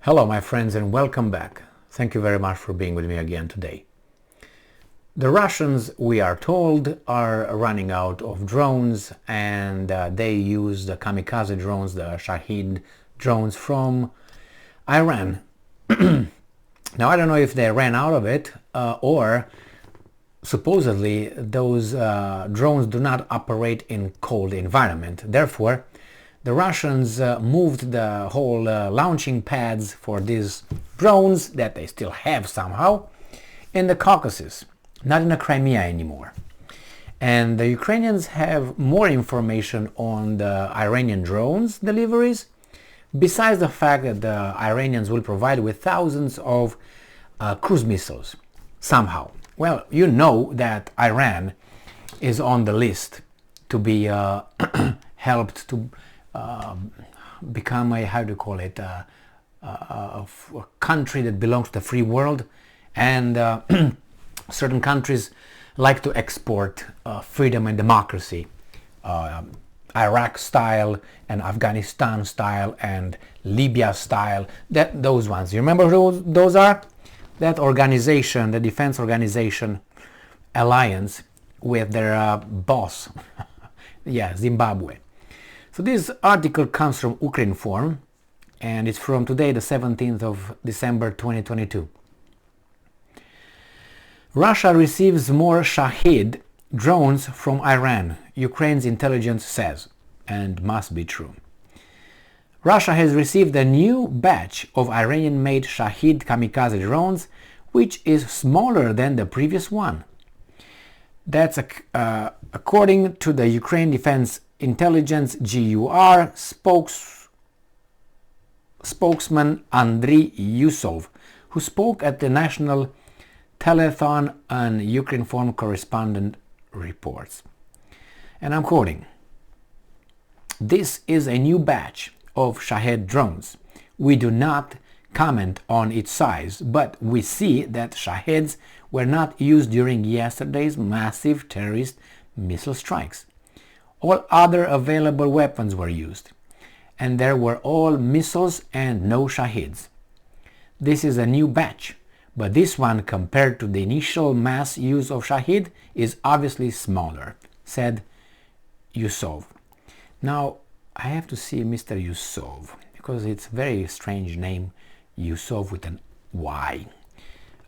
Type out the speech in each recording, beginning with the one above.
Hello my friends and welcome back. Thank you very much for being with me again today. The Russians, we are told, are running out of drones and they use the kamikaze drones, the Shahid drones from Iran. Now I don't know if they ran out of it or supposedly those drones do not operate in cold environment. Therefore, the Russians moved the whole launching pads for these drones that they still have somehow in the Caucasus, not in the Crimea anymore. And the Ukrainians have more information on the Iranian drones deliveries, besides the fact that the Iranians will provide with thousands of cruise missiles somehow. Well, you know that Iran is on the list to be helped to become a, how do you call it, a country that belongs to the free world, and certain countries like to export freedom and democracy, Iraq style and Afghanistan style and Libya style, those ones. You remember who those are? That organization, the defense organization alliance with their boss, yeah, Zimbabwe. So this article comes from Ukrinform and it's from today, the 17th of December 2022. Russia receives more Shahid drones from Iran, Ukraine's intelligence says, and must be true. Russia has received a new batch of Iranian-made Shahid kamikaze drones, which is smaller than the previous one. That's according to the Ukraine Defense Intelligence GUR spokesman Andriy Yusov, who spoke at the national telethon, and Ukrinform correspondent reports. And I'm quoting, "This is a new batch of Shahed drones. We do not comment on its size, but we see that Shaheds were not used during yesterday's massive terrorist missile strikes. All other available weapons were used, and there were all missiles and no Shahids. This is a new batch, but this one compared to the initial mass use of Shahid is obviously smaller," said Yusov. Now, I have to see Mr. Yusov, because it's a very strange name, Yusov with an Y.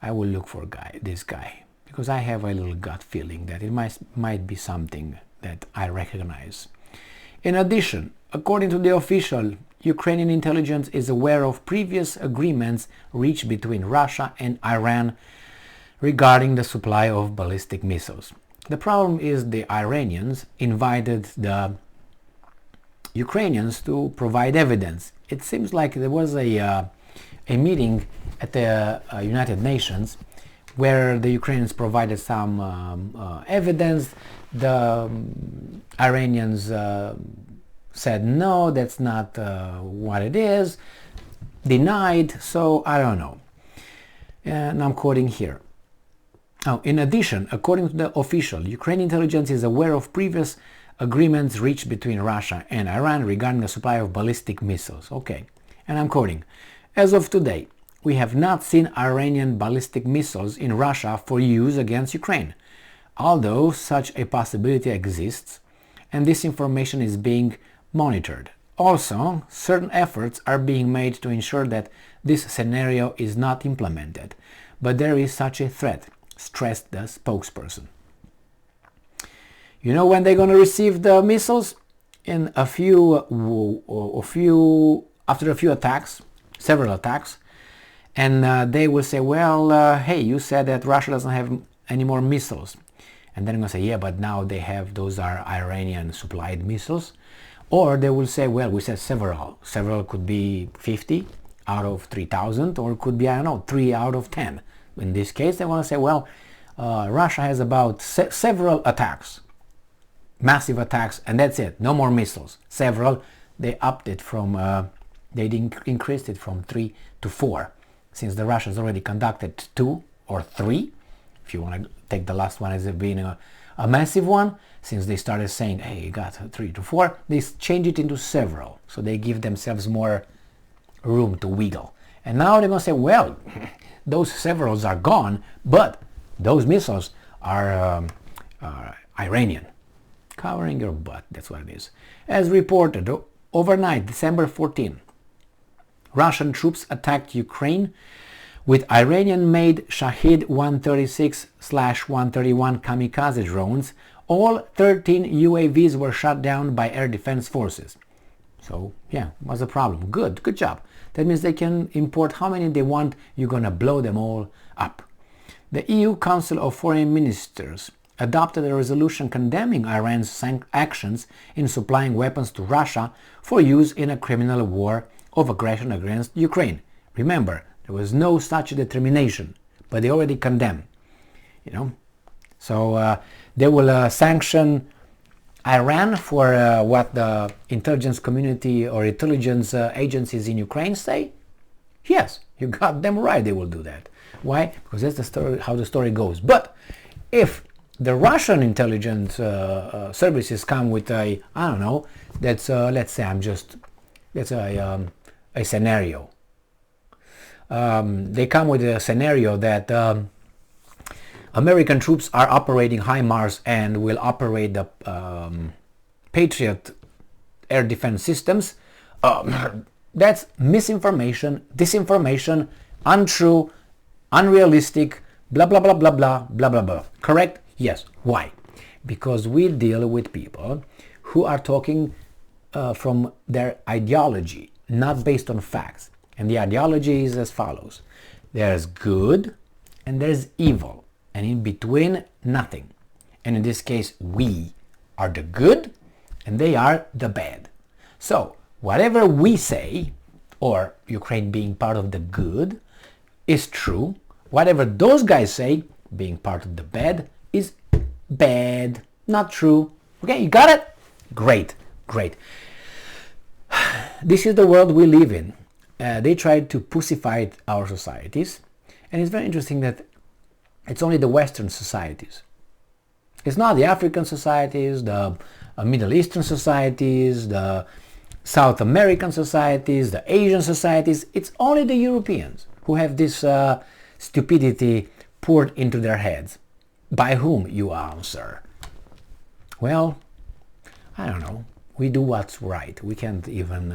I will look for this guy, because I have a little gut feeling that it might be something that I recognize. In addition, according to the official, Ukrainian intelligence is aware of previous agreements reached between Russia and Iran regarding the supply of ballistic missiles. The problem is the Iranians invited the Ukrainians to provide evidence. It seems like there was a meeting at the United Nations where the Ukrainians provided some evidence. The Iranians said no, that's not what it is, denied, so I don't know. And I'm quoting here. Now, in addition, according to the official, Ukrainian intelligence is aware of previous agreements reached between Russia and Iran regarding the supply of ballistic missiles. Okay, and I'm quoting, "As of today, we have not seen Iranian ballistic missiles in Russia for use against Ukraine, although such a possibility exists, and this information is being monitored. Also, certain efforts are being made to ensure that this scenario is not implemented, but there is such a threat," stressed the spokesperson. You know when they're going to receive the missiles? In after a few attacks, several attacks, and they will say, well, hey, you said that Russia doesn't have any more missiles. And then I'm going to say, yeah, but now they have, those are Iranian supplied missiles. Or they will say, well, we said several. Several could be 50 out of 3,000, or it could be, I don't know, 3 out of 10. In this case, they want to say, well, Russia has about several attacks, massive attacks, and that's it, no more missiles. Several, they upped it from, they increased it from 3 to 4, since the Russians already conducted 2 or 3. If you want to take the last one as being a massive one, since they started saying, hey, you got 3 to 4, they change it into several. So they give themselves more room to wiggle. And now they're going to say, well, those severals are gone, but those missiles are Iranian. Covering your butt, that's what it is. As reported, overnight, December 14, Russian troops attacked Ukraine with Iranian-made Shahed 136/131 kamikaze drones. All 13 UAVs were shot down by air defense forces. So, yeah, what's the problem? Good job. That means they can import how many they want. You're going to blow them all up. The EU Council of Foreign Ministers adopted a resolution condemning Iran's actions in supplying weapons to Russia for use in a criminal war of aggression against Ukraine. Remember, there was no such determination, but they already condemn. So they will sanction Iran for what the intelligence community or intelligence agencies in Ukraine say? Yes, you got them right, they will do that. Why? Because that's the story, how the story goes. But if the Russian intelligence services come with a, I don't know, that's let's say that's a scenario. They come with a scenario that American troops are operating HIMARS and will operate the Patriot air defense systems. That's misinformation, disinformation, untrue, unrealistic, blah, blah, blah, blah, blah, blah, blah, blah. Correct? Yes. Why? Because we deal with people who are talking from their ideology, not based on facts. And the ideology is as follows. There's good and there's evil. And in between, nothing. And in this case, we are the good and they are the bad. So, whatever we say, or Ukraine being part of the good, is true. Whatever those guys say, being part of the bad, is bad, not true. Okay, you got it? Great, great. This is the world we live in. They tried to pussify our societies. And it's very interesting that it's only the Western societies. It's not the African societies, the Middle Eastern societies, the South American societies, the Asian societies. It's only the Europeans who have this stupidity poured into their heads. By whom, you answer? Well, I don't know. We do what's right. We can't even,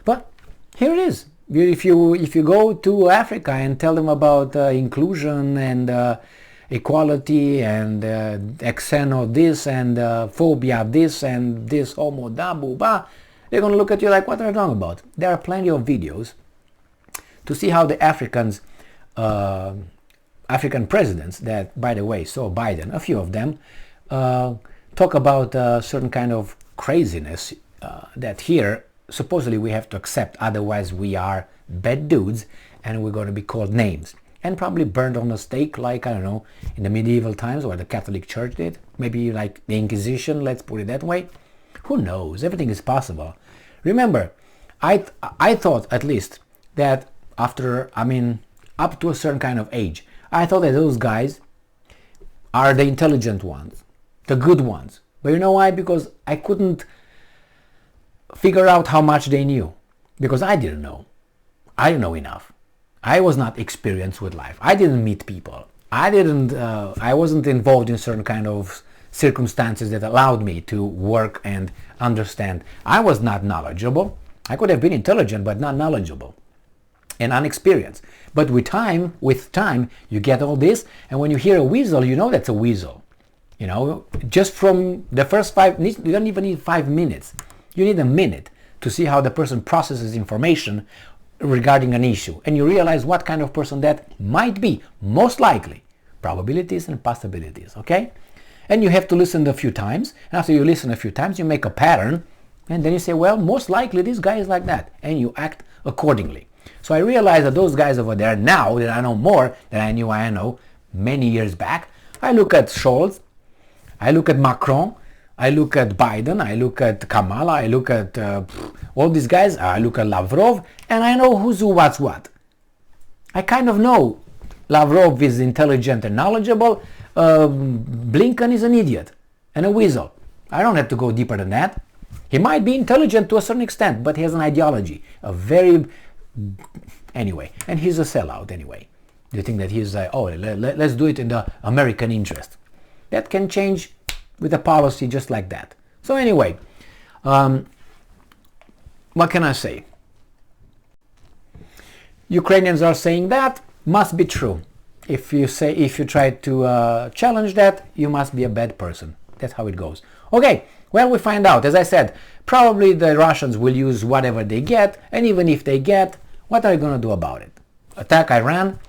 But here it is. If you go to Africa and tell them about inclusion and equality and xeno this and phobia this and this homo da boo-ba, they're going to look at you like, what are you talking about? There are plenty of videos to see how the African presidents that, by the way, saw Biden, a few of them, talk about certain kind of craziness that here supposedly we have to accept, otherwise we are bad dudes and we're going to be called names and probably burned on a stake like, I don't know, in the medieval times or the Catholic Church did, maybe like the Inquisition, let's put it that way. Who knows? Everything is possible. Remember, I thought at least that after, up to a certain kind of age, I thought that those guys are the intelligent ones, the good ones. But you know why? Because I couldn't figure out how much they knew, because I didn't know. I didn't know enough. I was not experienced with life. I didn't meet people. I wasn't involved in certain kind of circumstances that allowed me to work and understand. I was not knowledgeable. I could have been intelligent, but not knowledgeable and unexperienced. But with time, you get all this, and when you hear a weasel, you know that's a weasel. Just from the first you don't even need 5 minutes. You need a minute to see how the person processes information regarding an issue. And you realize what kind of person that might be, most likely. Probabilities and possibilities, okay? And you have to listen a few times. And after you listen a few times, you make a pattern. And then you say, well, most likely this guy is like that. And you act accordingly. So I realize that those guys over there, now that I know more than I know many years back, I look at Scholz, I look at Macron, I look at Biden, I look at Kamala, I look at all these guys, I look at Lavrov, and I know who's who, what's what. I kind of know Lavrov is intelligent and knowledgeable, Blinken is an idiot and a weasel. I don't have to go deeper than that. He might be intelligent to a certain extent, but he has an ideology, a very anyway. And he's a sellout anyway. Do you think that he's let's do it in the American interest? That can change with a policy just like that. So anyway, what can I say? Ukrainians are saying that must be true. If you try to challenge that, you must be a bad person. That's how it goes. Okay, well, we find out. As I said, probably the Russians will use whatever they get, and even if they get, what are you going to do about it? Attack Iran?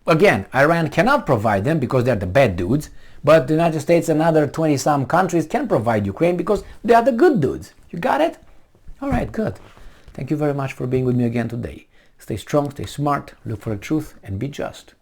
Again, Iran cannot provide them because they're the bad dudes, but the United States and other 20-some countries can provide Ukraine because they are the good dudes. You got it? All right, good. Thank you very much for being with me again today. Stay strong, stay smart, look for the truth, and be just.